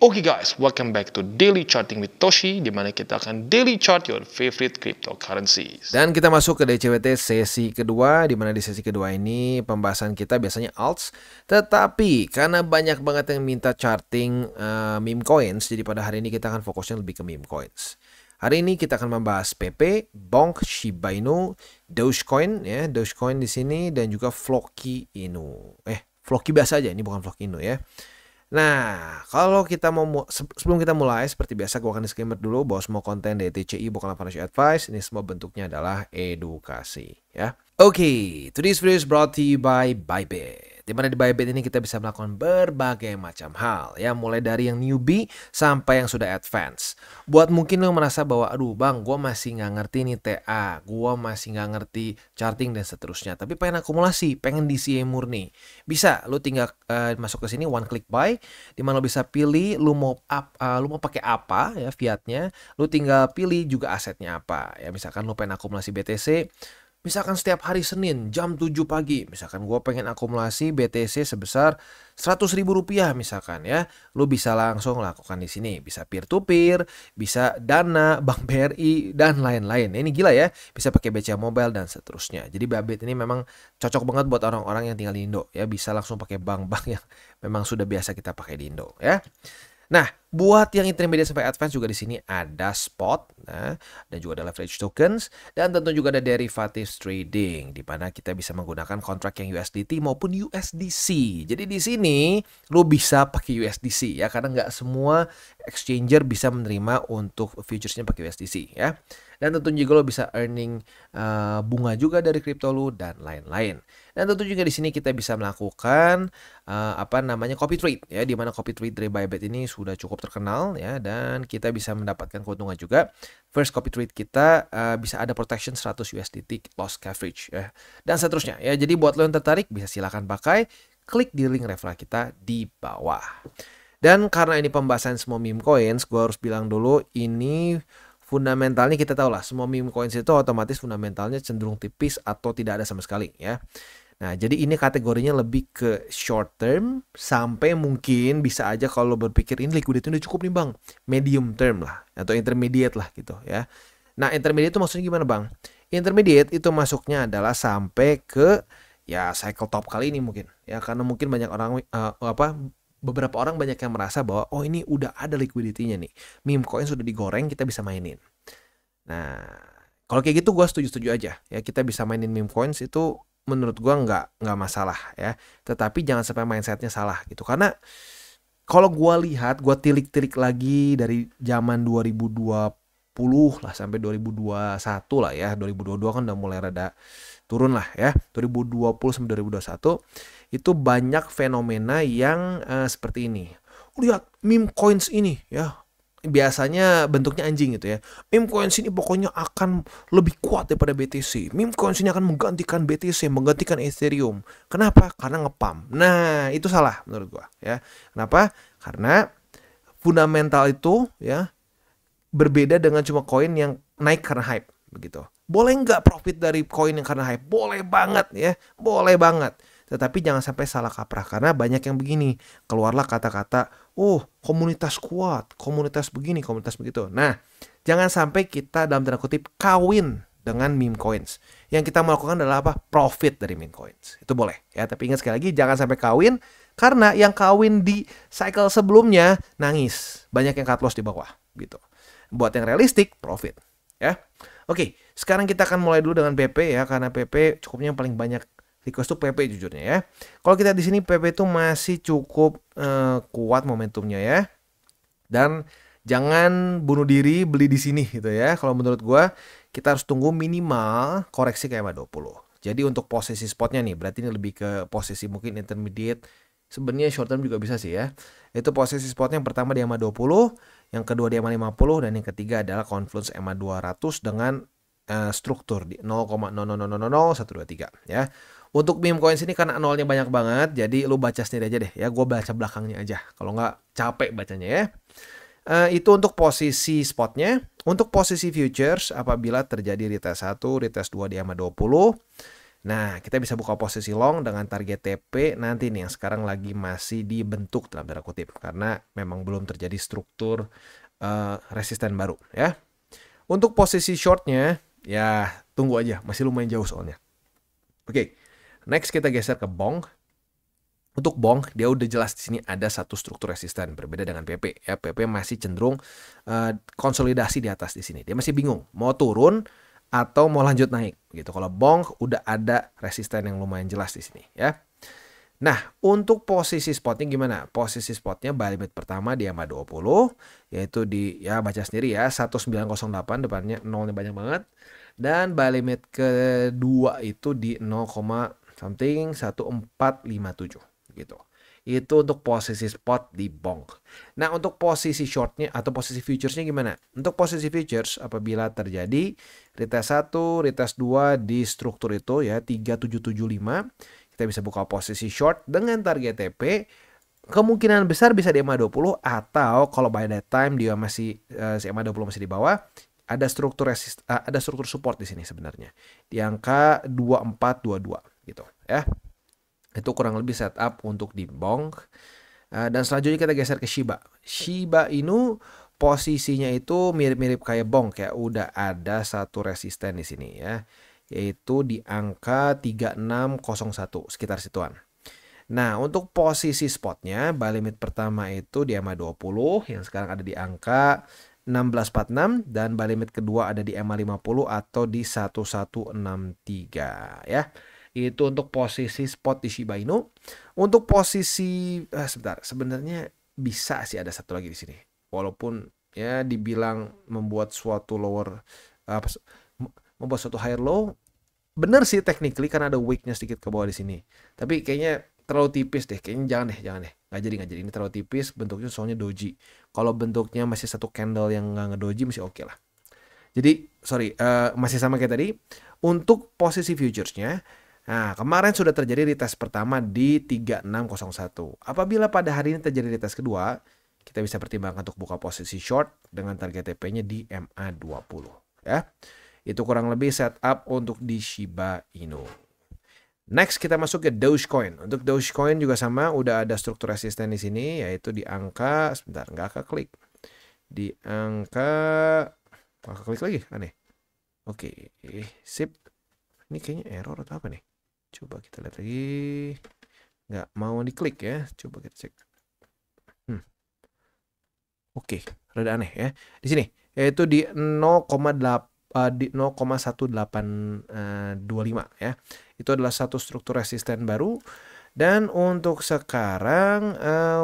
Oke guys, welcome back to Daily Charting with Toshi, di mana kita akan daily chart your favorite cryptocurrencies. Dan kita masuk ke DCWT sesi kedua, di mana di sesi kedua ini pembahasan kita biasanya alts. Tetapi karena banyak banget yang minta charting meme coins, jadi pada hari ini kita akan fokusnya lebih ke meme coins. Hari ini kita akan membahas PP, Bonk, Shiba Inu, Dogecoin, ya, Dogecoin di sini, dan juga Floki Inu. Floki biasa aja, ini bukan Floki Inu ya. Nah, kalau kita sebelum kita mulai, seperti biasa gue akan disclaimer dulu bahwa semua konten dari TCI bukanlah financial advice. Ini semua bentuknya adalah edukasi, ya. Oke, today's video is brought to you by Bybit. Dimana di Bybit ini kita bisa melakukan berbagai macam hal, ya, mulai dari yang newbie sampai yang sudah advance. Buat mungkin lo merasa bahwa, aduh bang, gue masih nggak ngerti nih TA, gue masih nggak ngerti charting dan seterusnya, tapi pengen akumulasi, pengen DCA murni. Bisa, lo tinggal masuk ke sini one click buy, dimana lo bisa pilih lo mau pakai apa ya fiatnya, lo tinggal pilih juga asetnya apa ya. Misalkan lo pengen akumulasi BTC, misalkan setiap hari Senin jam 7 pagi, misalkan gue pengen akumulasi BTC sebesar 100.000 rupiah misalkan ya, lu bisa langsung lakukan di sini. Bisa peer to peer, bisa Dana, Bank BRI dan lain-lain. Ini gila ya, bisa pakai BCA Mobile dan seterusnya. Jadi Bybit ini memang cocok banget buat orang-orang yang tinggal di Indo ya, bisa langsung pakai bank-bank yang memang sudah biasa kita pakai di Indo ya. Nah, buat yang intermediate sampai advance juga di sini ada spot, nah, dan juga ada leverage tokens, dan tentu juga ada derivatives trading, di mana kita bisa menggunakan kontrak yang USDT maupun USDC. Jadi di sini lo bisa pakai USDC ya, karena nggak semua exchanger bisa menerima untuk futuresnya pakai USDC ya. Dan tentu juga lo bisa earning bunga juga dari kripto lo dan lain-lain. Dan tentu juga di sini kita bisa melakukan copy trade ya, di mana copy trade dari Bybit ini sudah cukup terkenal ya, dan kita bisa mendapatkan keuntungan juga. First copy trade kita bisa ada protection 100 USDT loss coverage ya, dan seterusnya ya. Jadi buat lo yang tertarik bisa silakan pakai, klik di link referral kita di bawah. Dan karena ini pembahasan semua meme coins, gue harus bilang dulu ini fundamentalnya kita tahu lah, semua meme coins itu otomatis fundamentalnya cenderung tipis atau tidak ada sama sekali ya. Nah, jadi ini kategorinya lebih ke short term, sampai mungkin bisa aja kalau berpikir ini liquidity udah cukup nih bang, medium term lah atau intermediate lah gitu ya. Nah, intermediate itu maksudnya gimana bang? Intermediate itu masuknya adalah sampai ke ya cycle top kali ini mungkin ya, karena mungkin banyak orang beberapa orang banyak yang merasa bahwa oh ini udah ada liquidity-nya nih, meme coin sudah digoreng, kita bisa mainin. Nah, kalau kayak gitu gue setuju-setuju aja ya, kita bisa mainin meme coins itu menurut gue nggak masalah ya. Tetapi jangan sampai mindsetnya salah gitu, karena kalau gue lihat, gue tilik-tilik lagi dari zaman 2020 lah sampai 2021 lah ya, 2022 kan udah mulai rada turun lah ya, 2020 sampai 2021 itu banyak fenomena yang seperti ini. Lihat meme coins ini ya, biasanya bentuknya anjing gitu ya. Meme coins ini pokoknya akan lebih kuat daripada BTC. Meme coins ini akan menggantikan BTC, menggantikan Ethereum. Kenapa? Karena ngepump. Nah, itu salah menurut gua ya. Kenapa? Karena fundamental itu ya berbeda dengan cuma koin yang naik karena hype begitu. Boleh nggak profit dari koin yang karena hype? Boleh banget ya, boleh banget. Tetapi jangan sampai salah kaprah, karena banyak yang begini, keluarlah kata-kata, oh komunitas kuat, komunitas begini, komunitas begitu. Nah, jangan sampai kita dalam tanda kutip kawin dengan meme coins. Yang kita melakukan adalah apa? Profit dari meme coins. Itu boleh ya, tapi ingat sekali lagi jangan sampai kawin, karena yang kawin di cycle sebelumnya nangis. Banyak yang cut loss di bawah gitu. Buat yang realistik, profit ya. Oke, sekarang kita akan mulai dulu dengan PP ya, karena PP cukupnya yang paling banyak request tuh PP jujurnya ya. Kalau kita di sini PP itu masih cukup kuat momentumnya ya. Dan jangan bunuh diri beli di sini gitu ya. Kalau menurut gua kita harus tunggu minimal koreksi ke EMA 20. Jadi untuk posisi spotnya nih, berarti ini lebih ke posisi mungkin intermediate. Sebenarnya short term juga bisa sih ya. Itu posisi spotnya yang pertama di EMA 20, yang kedua di EMA 50, dan yang ketiga adalah confluence EMA 200 dengan struktur di 0,0000123 ya. Untuk meme coins ini karena nolnya banyak banget, jadi lu baca sendiri aja deh ya. Gue baca belakangnya aja, kalau nggak capek bacanya ya. Itu untuk posisi spotnya. Untuk posisi futures, apabila terjadi retest 1, retest 2 di EMA 20, Nah, kita bisa buka posisi long dengan target TP nanti nih yang sekarang lagi masih dibentuk dalam tanda kutip karena memang belum terjadi struktur resisten baru ya. Untuk posisi shortnya ya tunggu aja, masih lumayan jauh soalnya. Oke, next kita geser ke bong. Untuk bong, dia udah jelas di sini ada satu struktur resisten berbeda dengan PP ya. PP masih cenderung konsolidasi di atas di sini. Dia masih bingung mau turun atau mau lanjut naik gitu. Kalau bong udah ada resisten yang lumayan jelas di sini ya. Nah, untuk posisi spotnya gimana? Posisi spotnya buy limit pertama di EMA 20 yaitu di ya baca sendiri ya 1908 depannya nolnya banyak banget. Dan buy limit kedua itu di 0, something 1457 gitu. Itu untuk posisi spot di bong. Nah, untuk posisi shortnya atau posisi futuresnya gimana? Untuk posisi futures apabila terjadi retest 1, retest 2 di struktur itu ya 3775, kita bisa buka posisi short dengan target TP. Kemungkinan besar bisa di EMA 20 atau kalau by that time dia masih EMA 20 masih di bawah, ada struktur ada struktur support di sini sebenarnya. Di angka 2422 gitu ya. Itu kurang lebih setup untuk di bong. Dan selanjutnya kita geser ke Shiba. Shiba Inu posisinya itu mirip-mirip kayak bong, kayak udah ada satu resisten di sini ya. Yaitu di angka 3601 sekitar situan. Nah, untuk posisi spotnya buy limit pertama itu di EMA 20 yang sekarang ada di angka 1646 dan buy limit kedua ada di EMA 50 atau di 1163 ya. Itu untuk posisi spot di Shiba Inu. Untuk posisi sebentar, sebenarnya bisa sih ada satu lagi di sini. Walaupun ya dibilang membuat suatu lower membuat suatu higher low, bener sih technically karena ada weaknya sedikit ke bawah di sini. Tapi kayaknya terlalu tipis deh. Kayaknya jangan deh. Nggak jadi. Ini terlalu tipis bentuknya soalnya doji. Kalau bentuknya masih satu candle yang nggak ngedoji masih oke lah. Jadi sorry, masih sama kayak tadi. Untuk posisi futuresnya, nah, kemarin sudah terjadi retest pertama di 3601. Apabila pada hari ini terjadi retest kedua, kita bisa pertimbangkan untuk buka posisi short dengan target TP-nya di MA 20 ya. Itu kurang lebih setup untuk di Shiba Inu. Next kita masuk ke Dogecoin. Untuk Dogecoin juga sama, udah ada struktur resisten di sini yaitu di angka sebentar, nggak klik. Di angka klik lagi, aneh. Oke, sip. Ini kayaknya error atau apa nih? Coba kita lihat lagi. Nggak mau diklik ya. Coba kita cek. Oke, rada aneh ya. Di sini yaitu di 0,1825 ya. Itu adalah satu struktur resisten baru. Dan untuk sekarang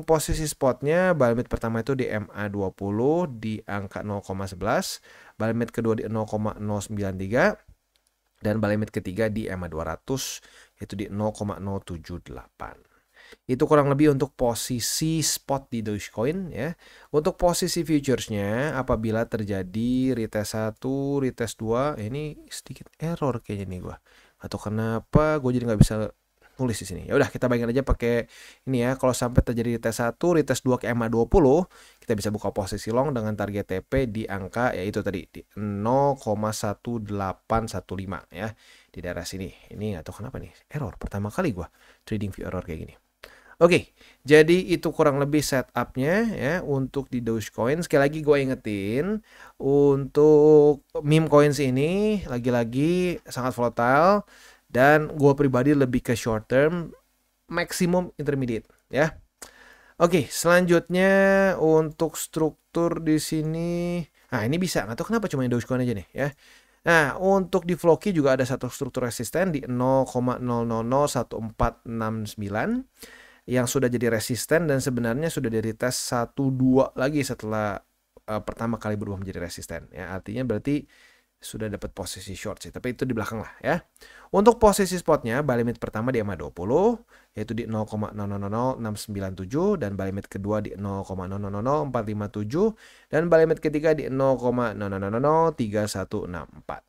posisi spotnya buy limit pertama itu di MA 20 di angka 0,11, buy limit kedua di 0,093. Dan buy limit ketiga di EMA 200 yaitu di 0,078. Itu kurang lebih untuk posisi spot di Dogecoin ya. Untuk posisi futuresnya apabila terjadi retest 1, retest 2, ini sedikit error kayaknya nih gua. Atau kenapa gue jadi nggak bisa nulis di sini. Ya udah kita bayangin aja pakai ini ya. Kalau sampai terjadi retest 1, retest 2 ke EMA 20, kita bisa buka posisi long dengan target TP di angka yaitu tadi di 0,1815 ya. Di daerah sini. Ini atau kenapa nih? Error. Pertama kali gua trading view error kayak gini. Oke, jadi itu kurang lebih setupnya ya untuk di Dogecoin. Sekali lagi gue ingetin untuk meme coins ini lagi-lagi sangat volatile. Dan gue pribadi lebih ke short term, maksimum intermediate ya. Oke, selanjutnya untuk struktur di sini. Nah, ini bisa. Nggak tahu kenapa cuma Dogecoin aja nih ya. Nah, untuk di Floki juga ada satu struktur resisten di 0,001469 yang sudah jadi resisten dan sebenarnya sudah dari tes 1-2 lagi setelah pertama kali berubah menjadi resisten ya. Artinya berarti sudah dapat posisi short sih, tapi itu di belakang lah ya. Untuk posisi spotnya, buy limit pertama di EMA 20 yaitu di 0,000697 dan buy limit kedua di 0,000457 dan buy limit ketiga di 0,003164.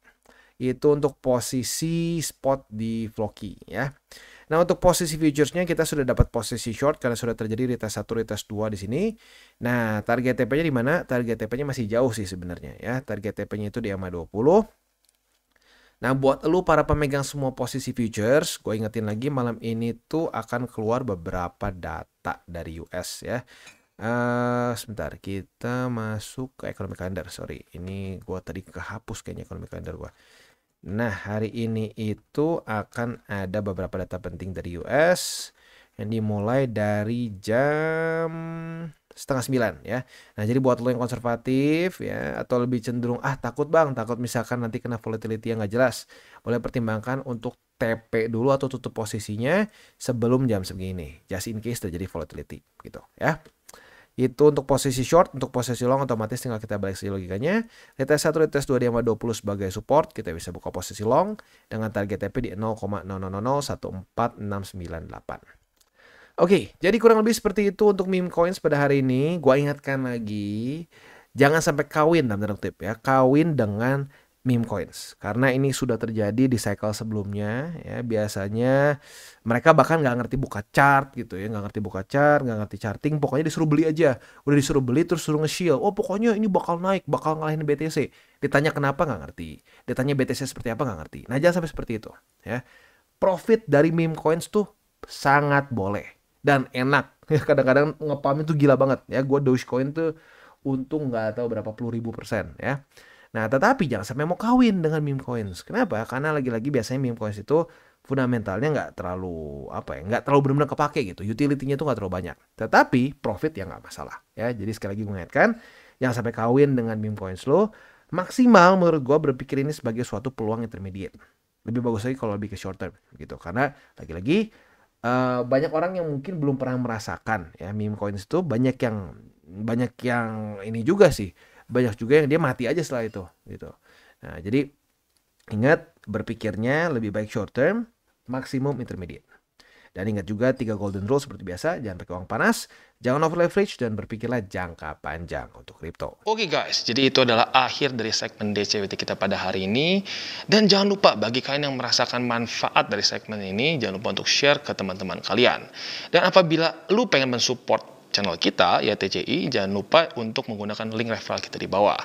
Itu untuk posisi spot di Floki ya. Nah, untuk posisi futuresnya kita sudah dapat posisi short karena sudah terjadi retest 1, retest 2 di sini. Nah, target TP-nya di mana? Target TP-nya masih jauh sih sebenarnya ya. Target TP-nya itu di EMA 20. Nah, buat lu para pemegang semua posisi futures, gue ingetin lagi malam ini tuh akan keluar beberapa data dari US ya. Sebentar, kita masuk ke economic calendar. Sorry, ini gue tadi kehapus kayaknya economic calendar gue. Nah, hari ini itu akan ada beberapa data penting dari US yang dimulai dari jam 8:30 ya. Nah, jadi buat lo yang konservatif ya atau lebih cenderung takut misalkan nanti kena volatility yang nggak jelas, boleh pertimbangkan untuk TP dulu atau tutup posisinya sebelum jam segini, just in case terjadi volatility gitu ya. Itu untuk posisi short, untuk posisi long otomatis tinggal kita balik saja logikanya. Retest 1, retest 2 di 20 sebagai support, kita bisa buka posisi long dengan target TP di 0,00014698. Oke, jadi kurang lebih seperti itu untuk meme coins pada hari ini. Gua ingatkan lagi, jangan sampai kawin dalam tanda kutip ya, kawin dengan meme coins. Karena ini sudah terjadi di cycle sebelumnya ya. Biasanya mereka bahkan nggak ngerti buka chart gitu ya, nggak ngerti buka chart, nggak ngerti charting, pokoknya disuruh beli aja. Udah disuruh beli terus suruh nge-shield. Oh pokoknya ini bakal naik, bakal ngalahin BTC. Ditanya kenapa nggak ngerti. Ditanya BTC seperti apa nggak ngerti. Nah jangan sampai seperti itu ya. Profit dari meme coins tuh sangat boleh dan enak. Kadang-kadang ngepam itu gila banget ya. Gue Dogecoin tuh untung nggak tahu berapa puluh ribu persen ya. Nah, tetapi jangan sampai mau kawin dengan meme coins. Kenapa? Karena lagi-lagi biasanya meme coins itu fundamentalnya nggak terlalu nggak terlalu benar-benar kepake gitu. Utility-nya itu nggak terlalu banyak. Tetapi profit ya nggak masalah. Ya, jadi sekali lagi mengingatkan, jangan sampai kawin dengan meme coins lo. Maksimal menurut gue berpikir ini sebagai suatu peluang intermediate. Lebih bagus lagi kalau lebih ke short term gitu. Karena lagi-lagi banyak orang yang mungkin belum pernah merasakan ya meme coins itu banyak yang ini juga sih. Banyak juga yang dia mati aja setelah itu gitu. Nah, jadi ingat berpikirnya lebih baik short term, maksimum intermediate. Dan ingat juga 3 golden rule seperti biasa, jangan pakai uang panas, jangan over leverage, dan berpikirlah jangka panjang untuk kripto. Oke guys, jadi itu adalah akhir dari segmen DCWT kita pada hari ini. Dan jangan lupa bagi kalian yang merasakan manfaat dari segmen ini, jangan lupa untuk share ke teman-teman kalian. Dan apabila lu pengen mensupport channel kita ya TCI, jangan lupa untuk menggunakan link referral kita di bawah.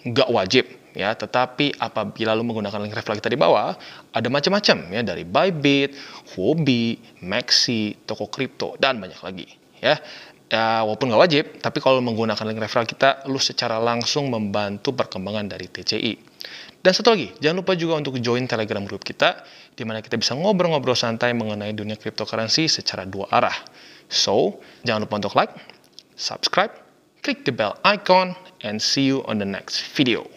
Nggak wajib ya, tetapi apabila lu menggunakan link referral kita di bawah, ada macam-macam ya, dari Bybit, Huobi, Maxi, toko kripto, dan banyak lagi ya. Ya, walaupun nggak wajib, tapi kalau menggunakan link referral kita, lu secara langsung membantu perkembangan dari TCI. Dan satu lagi, jangan lupa juga untuk join Telegram group kita, di mana kita bisa ngobrol-ngobrol santai mengenai dunia cryptocurrency secara dua arah. So, jangan lupa untuk like, subscribe, click the bell icon, and see you on the next video.